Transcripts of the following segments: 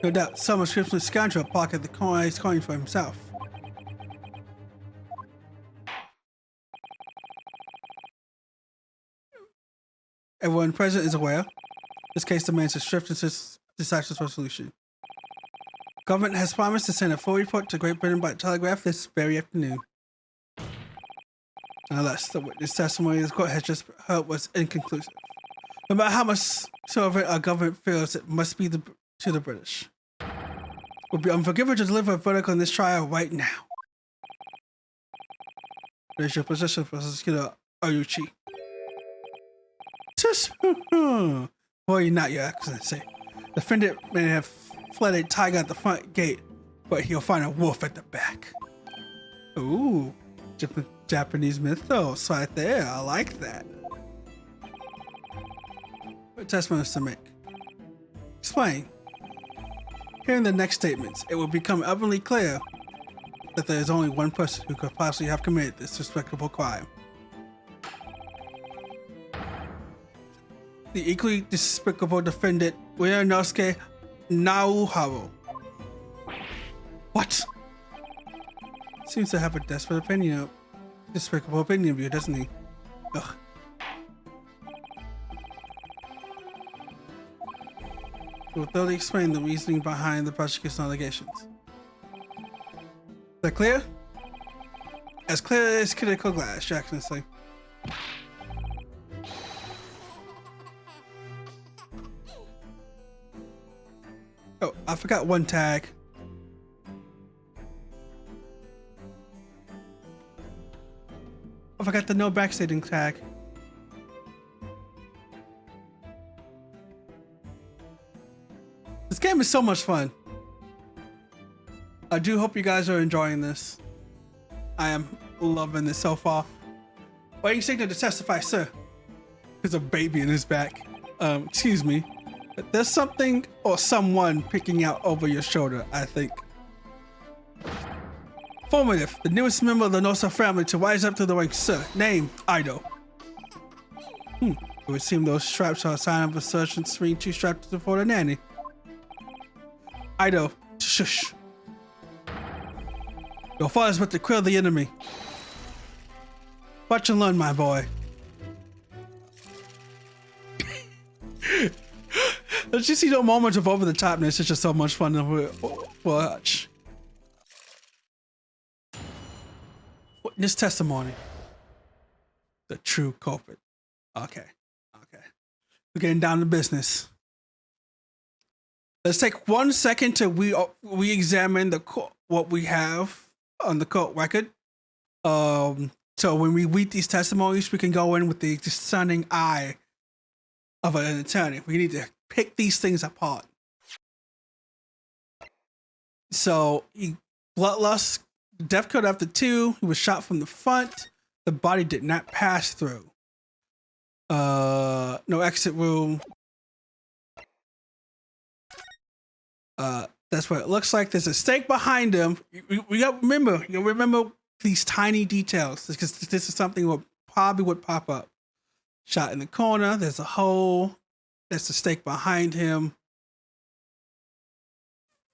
No doubt some unscrupulous scoundrel pocketed the coin for himself. Everyone present is aware. This case demands a swift and decisive resolution. Government has promised to send a full report to Great Britain by telegraph this very afternoon. Nonetheless, the witness testimony the court has just heard was inconclusive. No matter how much of it our government feels it must be to the British. It would be unforgivable to deliver a verdict on this trial right now. There's your position, Prosecutor Oyuchi. Boy, not your excellency. The defendant may have fled a tiger at the front gate, but he'll find a wolf at the back. Ooh, Japanese mythos right there. I like that. What testimony is to make? Explain. Hearing the next statements, it will become abundantly clear that there is only one person who could possibly have committed this despicable crime. The equally despicable defendant, Ryunosuke Naohara. What? Seems to have a despicable opinion of you, doesn't he? Ugh. Will thoroughly explain the reasoning behind the prosecution's allegations. Is that clear? As clear as critical glass, Jackson say. Oh, I forgot one tag. I forgot the no backstating tag. This game is so much fun. I do hope you guys are enjoying this. I am loving this so far. Waiting signal to testify, sir. There's a baby in his back. Excuse me. But there's something or someone peeking out over your shoulder, I think. Formative, the newest member of the Nosa family to rise up to the rank, sir. Name, Ido. It would seem those straps are a sign of a sergeant's being too strapped to afford a nanny. Ido, shush. Your father's but to kill the enemy. Watch and learn, my boy. Let's just see the moments of over the topness. It's just so much fun to watch. Witness testimony. The true culprit. Okay. We're getting down to business. Let's take 1 second to re-examine what we have on the court record. So when we read these testimonies, we can go in with the discerning eye of an attorney. We need to pick these things apart. So bloodlust, death code after 2. He was shot from the front. The body did not pass through. No exit room. That's what it looks like. There's a stake behind him. You remember these tiny details because this is something that probably would pop up. Shot in the corner. There's a hole. There's a stake behind him.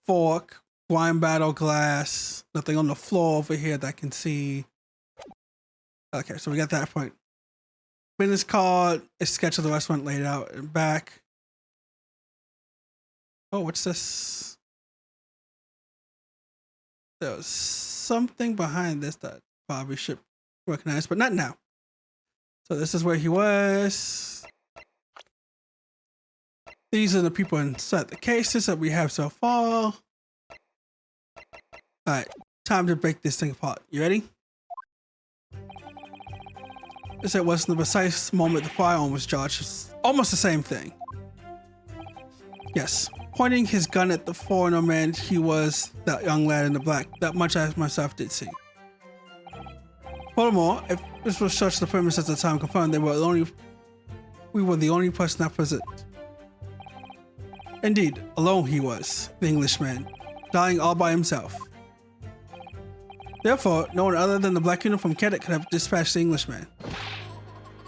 Fork. Wine bottle, glass. Nothing on the floor over here that I can see. Okay, so we got that point. Business card. A sketch of the restaurant laid out and back. Oh, what's this? There's something behind this that probably should recognize, but not now. So this is where he was. These are the people inside the cases that we have so far. All right, time to break this thing apart. You ready? This was the precise moment the firearm was charged. It's almost the same thing. Yes, pointing his gun at the foreigner man, he was that young lad in the black. That much I myself did see. Furthermore, if this was such the premise at the time confirmed, we were the only person not present. Indeed, alone he was, the Englishman, dying all by himself. Therefore, no one other than the black uniform cadet could have dispatched the Englishman.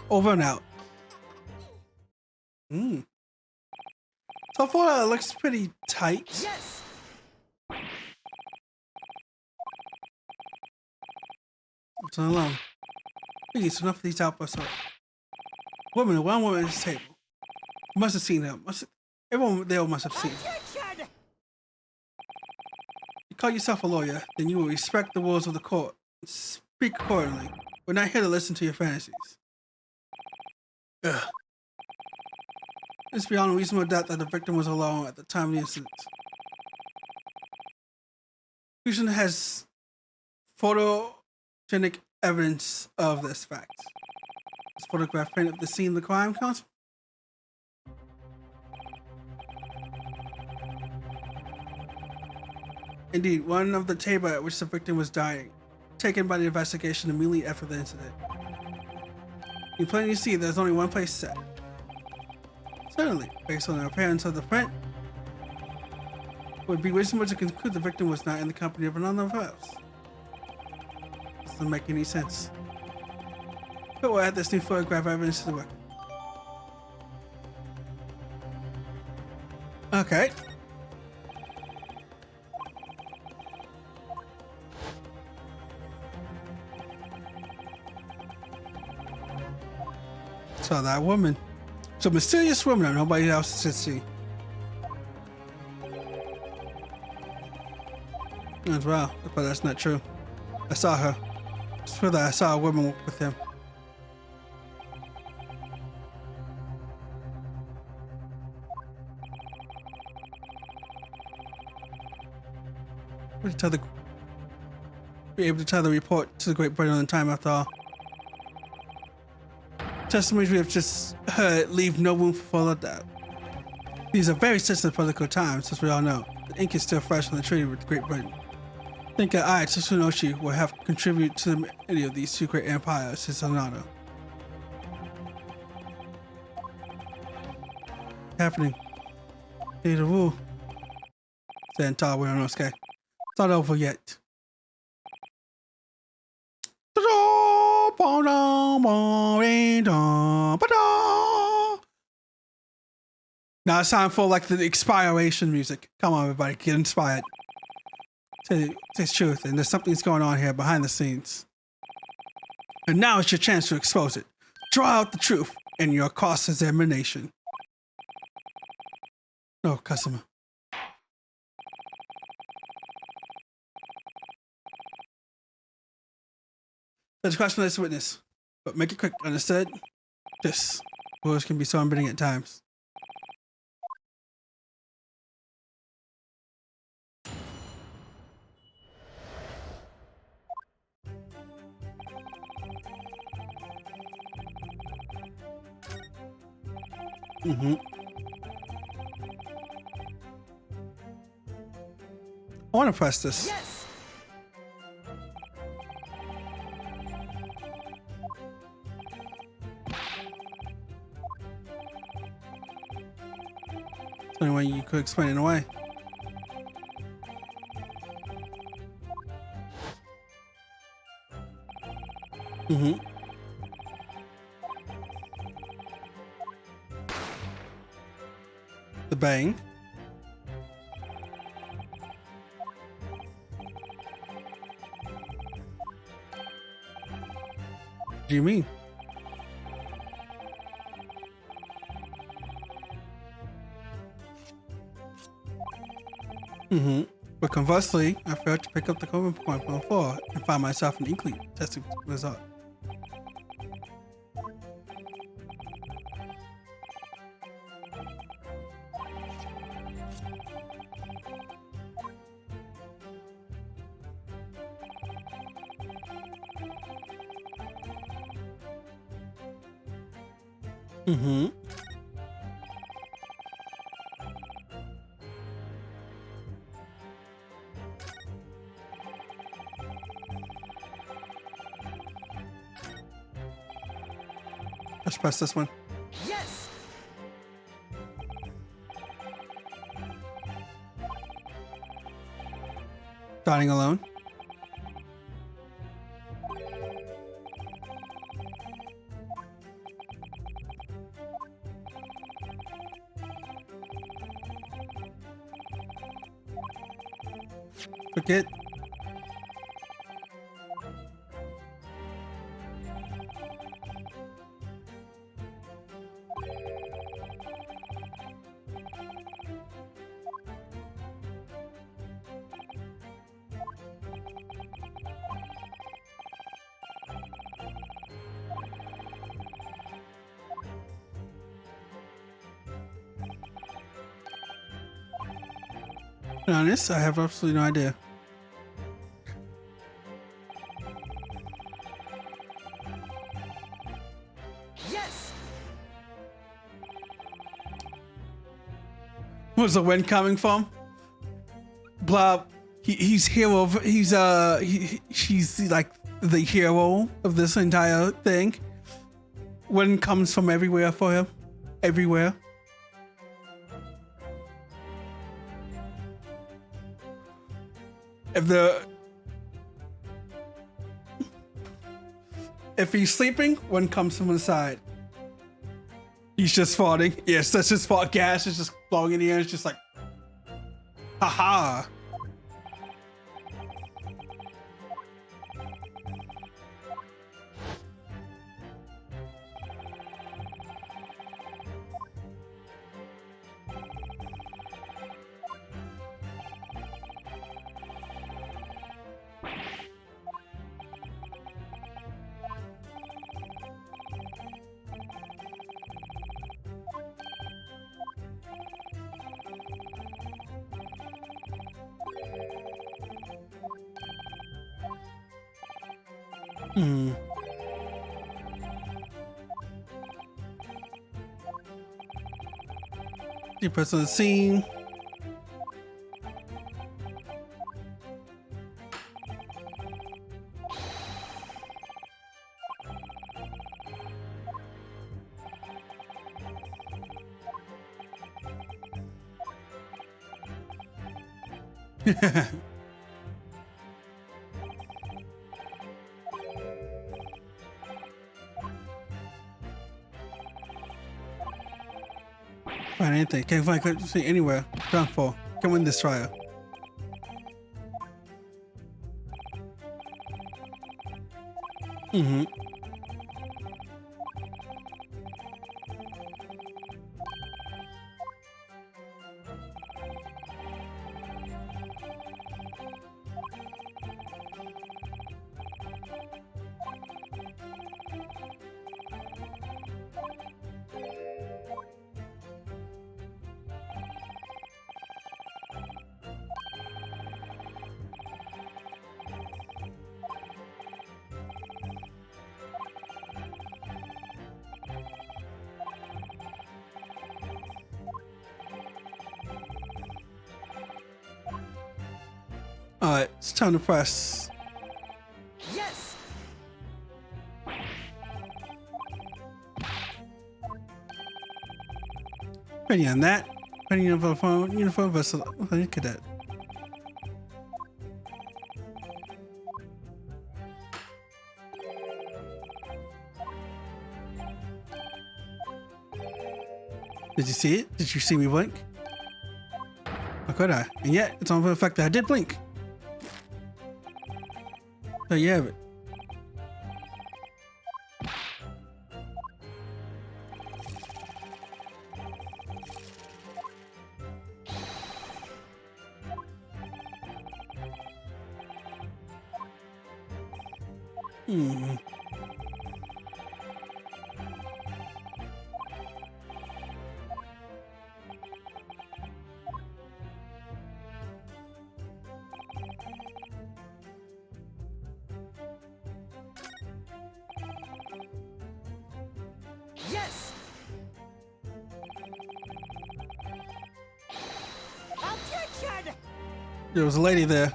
Over and out. So far, it looks pretty tight. Yes. It's not alone. Please, enough of these outbursts. One woman at this table. You must have seen him. Everyone there must have seen him. Attention! You call yourself a lawyer, then you will respect the rules of the court. Speak accordingly. We're not here to listen to your fantasies. Ugh. It's beyond reasonable doubt that the victim was alone at the time of the incident. Fusion has photogenic evidence of this fact. This photograph painted the scene of the crime, Counsel? Indeed, one of the table at which the victim was dying, taken by the investigation immediately after the incident. You plainly see there's only one place set. Certainly, based on the appearance of the print, it would be reasonable to conclude the victim was not in the company of another else. This doesn't make any sense. But we'll add this new photograph evidence to the record. Okay. So that woman. So mysterious woman that nobody else should see. As well, but that's not true. I saw her. It's true that I saw a woman with him. Be able to tell the report to the Great Britain on time after all. Testimonies we have just heard leave no room for further doubt. These are very sensitive political times, as we all know. The ink is still fresh on the treaty with Great Britain. I think that I, Tsunoshi, will have contributed to the any of these two great empires, his honor. Happening. Need a rule. Said Tar Winosuke. It's not over yet. Now it's time for like the expiration music. Come on, everybody, get inspired. It's truth, and there's something's going on here behind the scenes. And now it's your chance to expose it. Draw out the truth in your cross-examination. No, customer. Let's question this witness, but make it quick, understood? This words can be so unbending at times. I want to press this. Yes. It's the only way you could explain it away. The bang. What do you mean? But conversely, I failed to pick up the covering point from the floor and find myself an inkling testing result. Let's press this one. Yes. Dining alone. Forget. To be honest, I have absolutely no idea. Yes. Where's the wind coming from? Blah. He's hero. He's she's like the hero of this entire thing. Wind comes from everywhere for him. Everywhere. If he's sleeping, wind comes from the side. He's just farting. Yes, that's his fart. Gas is just blowing in the air. It's just like, haha. Hmm. You press on the scene. Find anything. Can't find anything anywhere. Done for. Come win this trial. Mm-hmm. Alright, it's time to press. Yes. Depending on that, depending on the phone, uniform vessel, cadet. Did you see it? Did you see me blink? How could I? And yet, it's on the fact that I did blink. There you have it. Hmm. Yes. Objection. There was a lady there.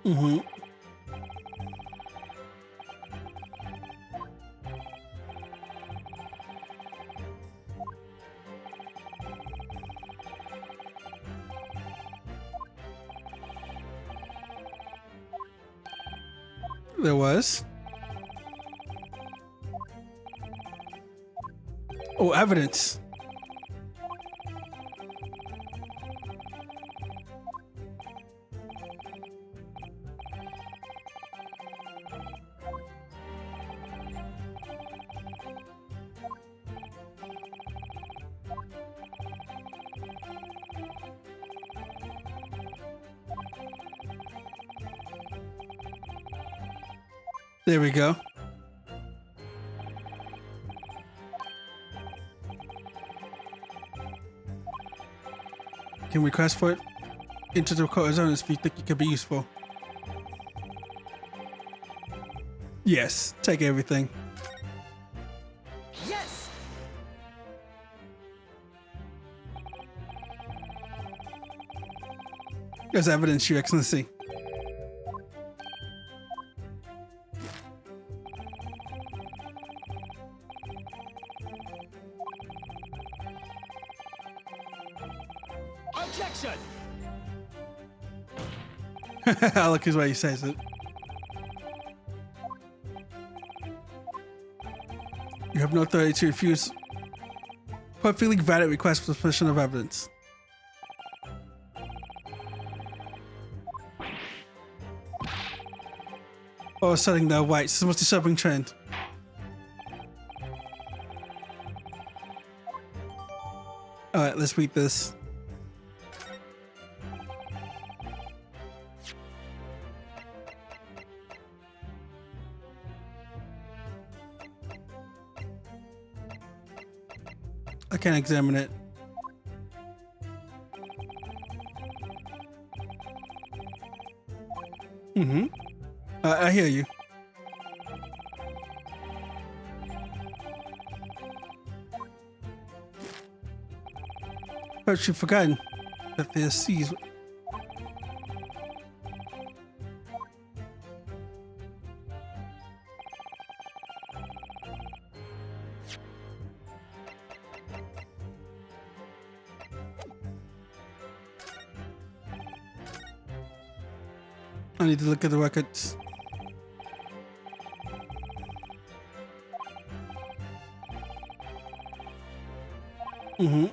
Mm-hmm. There was. Oh, evidence. There we go. Can request for it into the recorded zones if you think it could be useful. Yes, take everything. Yes. There's evidence, Your Excellency. Objection. I look his way he says it. You have no authority to refuse perfectly valid request for submission of evidence. Oh, setting the whites. This is what's the disturbing trend. Alright, let's read this. I can't examine it. Mm-hmm. I hear you. But you've forgotten that the seas. I need to look at the records. Mm-hmm.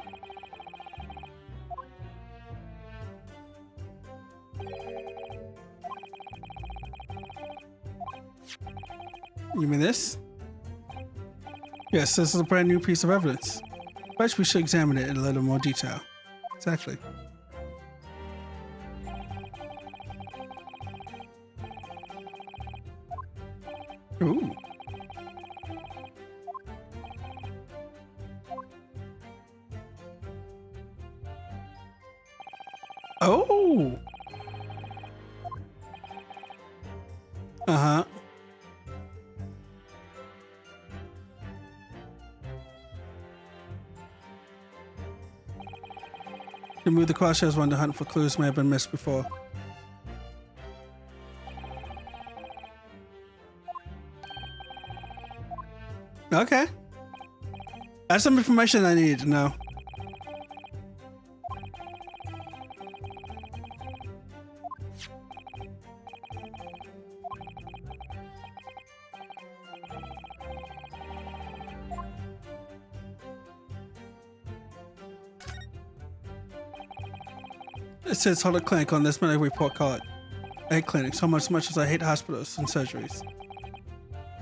You mean this? Yes, this is a brand new piece of evidence. Perhaps we should examine it in a little more detail. Exactly. Ooh. Oh. Uh-huh. Remove the crosshairs when the hunt for clues may have been missed before. Okay. That's some information I need to know. It says hold a clinic on this medical report card. I hate clinics so much as I hate hospitals and surgeries.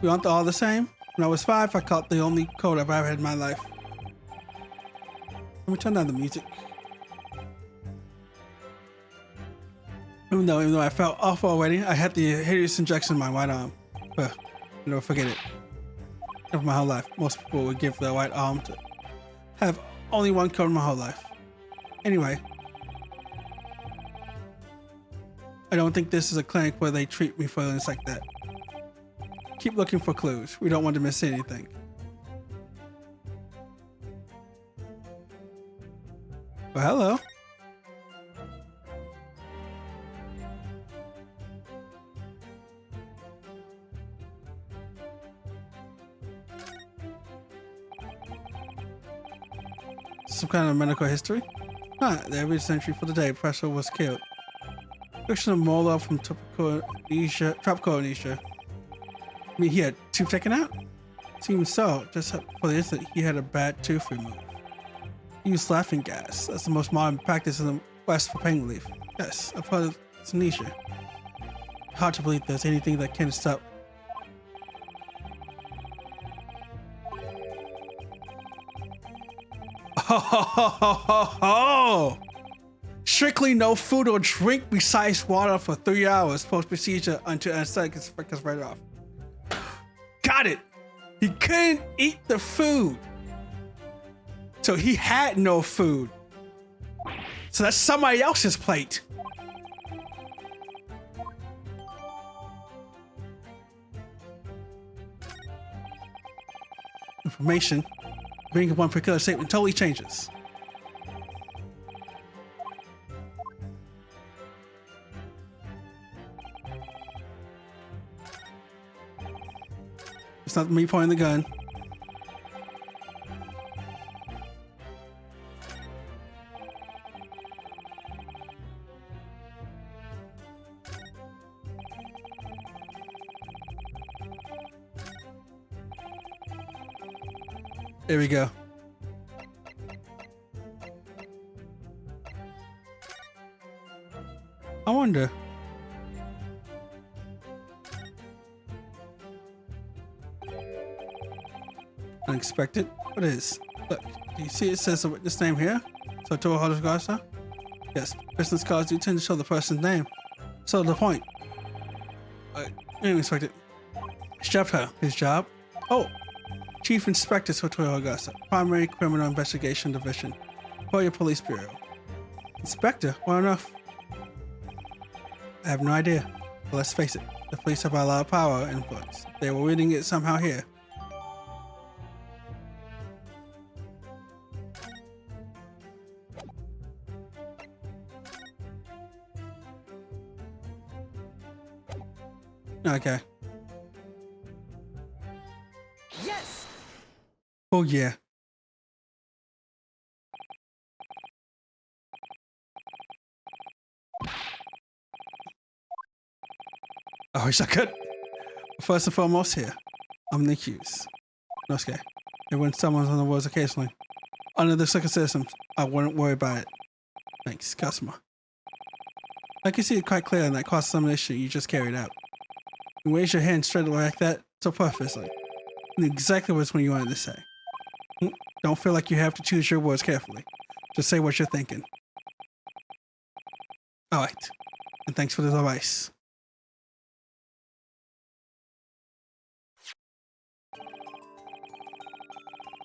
We aren't all the same? When I was 5, I caught the only cold I've ever had in my life. Let me turn down the music. Even though I felt awful already, I had the hideous injection in my right arm. Ugh, never forget it. Of my whole life, most people would give their right arm to have only one cold in my whole life. Anyway, I don't think this is a clinic where they treat me for things like that. Keep looking for clues. We don't want to miss anything. Well, hello. Some kind of medical history? Huh, the average entry for the day, Professor was killed. Fiction of Molo from tropical amnesia. mean, he had tooth taken out? Seems so. Just for the instant, he had a bad tooth removed. He used laughing gas. That's the most modern practice in the West for pain relief. Yes, I've heard of amnesia. Hard to believe there's anything that can stop. Oh, strictly no food or drink besides water for 3 hours post-procedure until anesthetic is right off. Got it. He couldn't eat the food. So he had no food. So that's somebody else's plate. Information. Bringing up one particular statement totally changes. It's not me pointing the gun. There we go. I wonder. Unexpected? What is? Look, do you see it says the witness name here? So to a yes, business cards do tend to show the person's name. So the point. Unexpected. Shepta, his job? Oh, Chief Inspector Sotoyo Augusta, Primary Criminal Investigation Division, Police Police Bureau. Inspector? Well enough. I have no idea. But let's face it, the police have a lot of power and influence. They were winning it somehow here. Okay. Yes. Oh yeah. I wish I could. First and foremost here, I'm the accused. Okay. And when someone's on the words occasionally, under the circumstances, I wouldn't worry about it. Thanks, customer. I can see it quite clear in that cross-examination you just carried out. You raise your hand straight away like that, so perfectly. And exactly what you wanted to say. Don't feel like you have to choose your words carefully. Just say what you're thinking. Alright. And thanks for the advice.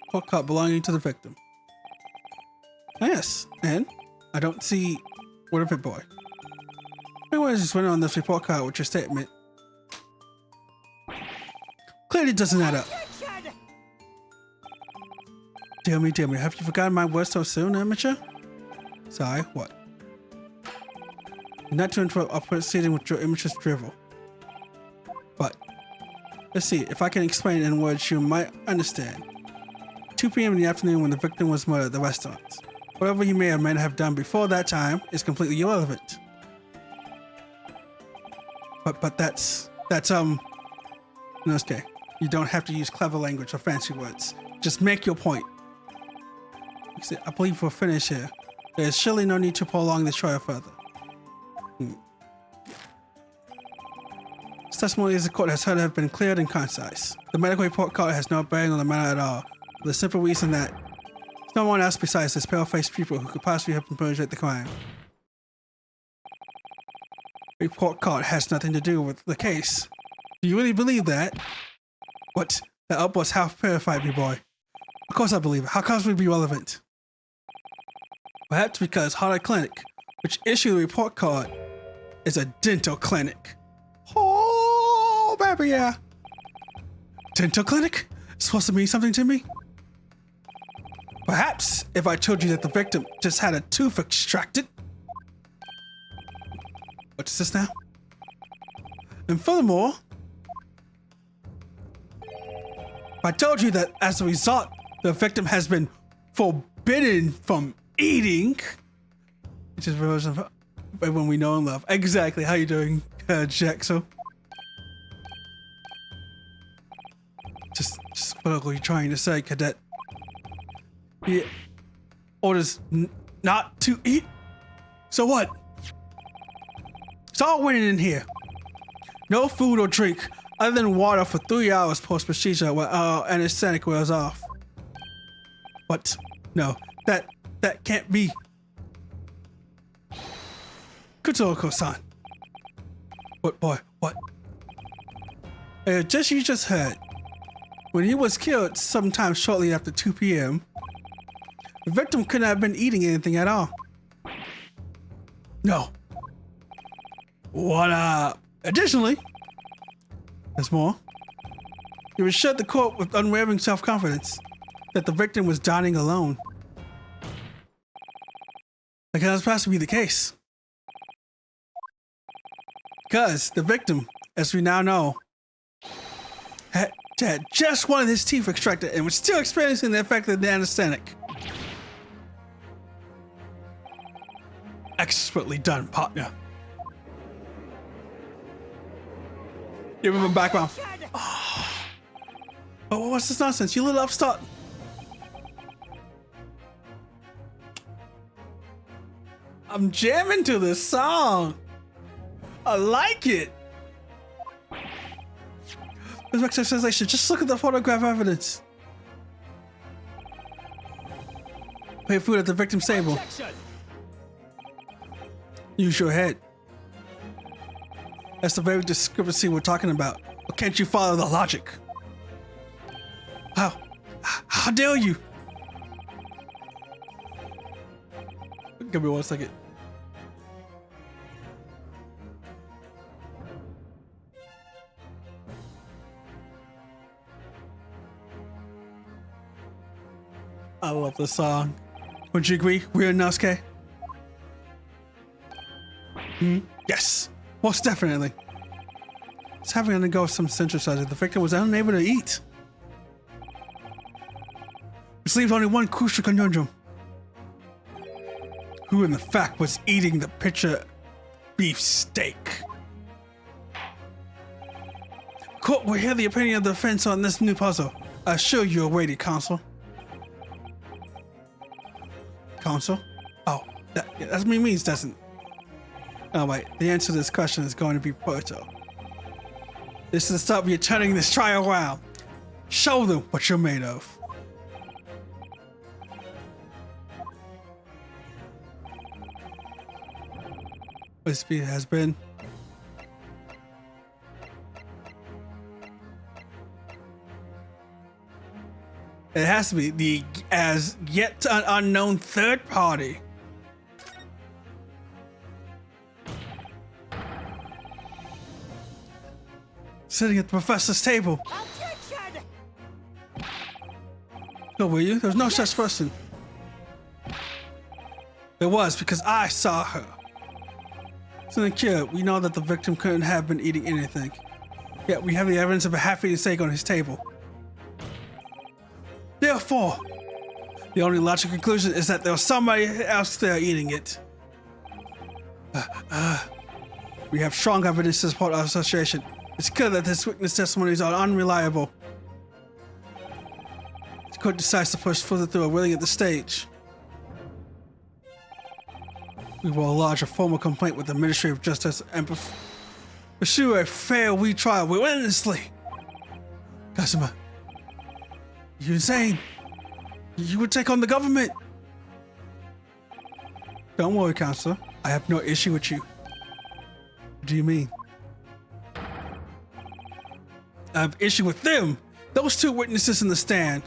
Report card belonging to the victim. Yes, and I don't see what of it, boy. Anyways, just went on this report card with your statement. Clearly doesn't add up. Dear me, have you forgotten my words so soon, amateur? Sorry, what? Not to interrupt our proceeding with your immature drivel. But, let's see, if I can explain in words you might understand. 2 p.m. in the afternoon when the victim was murdered at the restaurant. Whatever you may or may not have done before that time is completely irrelevant. But that's no, okay. You don't have to use clever language or fancy words. Just make your point. See, I believe we're finished here. There's surely no need to prolong this trial further. This testimony as the court has heard have been cleared and concise. The medical report card has no bearing on the matter at all, for the simple reason that there's no one else besides this pale-faced people who could possibly have perpetrated the crime. The report card has nothing to do with the case. Do you really believe that? What? That outburst half terrified me, boy. Of course I believe it. How could it be relevant? Perhaps because Harder Clinic, which issued the report card, is a dental clinic. Oh, baby, yeah. Dental clinic? It's supposed to mean something to me? Perhaps if I told you that the victim just had a tooth extracted. What's this now? And furthermore, if I told you that as a result, the victim has been forbidden from eating, which is version of when we know and love. Exactly. How you doing, Jaxo? What are you trying to say, Cadet? He orders not to eat? So what? It's all winning in here. No food or drink other than water for 3 hours post-procedure while anesthetic wears off. What? No, that can't be. Kutoko-san. What, boy? What? You just heard. When he was killed sometime shortly after 2 p.m., the victim couldn't have been eating anything at all. No. What Additionally, there's more. He assured the court with unwavering self-confidence that the victim was dining alone. Like that's supposed to be the case. Because the victim, as we now know, had just one of his teeth extracted and was still experiencing the effect of the anesthetic. Expertly done, partner. Give him a background. Oh, what's this nonsense? You little upstart. I'm jamming to this song. I like it. This makes sensation. Just look at the photograph evidence. Pay food at the victim's table. Objection. Use your head. That's the very discrepancy we're talking about. But can't you follow the logic? How dare you? Give me 1 second. I love this song. Would you agree, Ryunosuke? Yes, most definitely. It's having to undergo some synthesizer. The victim was unable to eat. Which leaves only one crucial conundrum. Who in the fact was eating the picture beef steak? Court will hear the opinion of the defense on this new puzzle. I assure you awaited, counsel. Counsel? Oh, that's what it means, doesn't it? Oh wait, the answer to this question is going to be Porto. This is the stop you're turning this trial around. Show them what you're made of. This has been. It has to be the as yet unknown third party. Sitting at the professor's table. Objection. No, were you? There was no such person. There was, because I saw her. Since the cure, we know that the victim couldn't have been eating anything. Yet we have the evidence of a half-eaten steak on his table. Therefore, the only logical conclusion is that there was somebody else there eating it. We have strong evidence to support our association. It's clear that this witness testimonies are unreliable. The court decides to push further through a ruling at the stage. We will lodge a formal complaint with the Ministry of Justice and pursue a fair retrial relentlessly. Kazuma, you're insane. You would take on the government. Don't worry, Counselor. I have no issue with you. What do you mean? I have issue with them. Those two witnesses in the stand.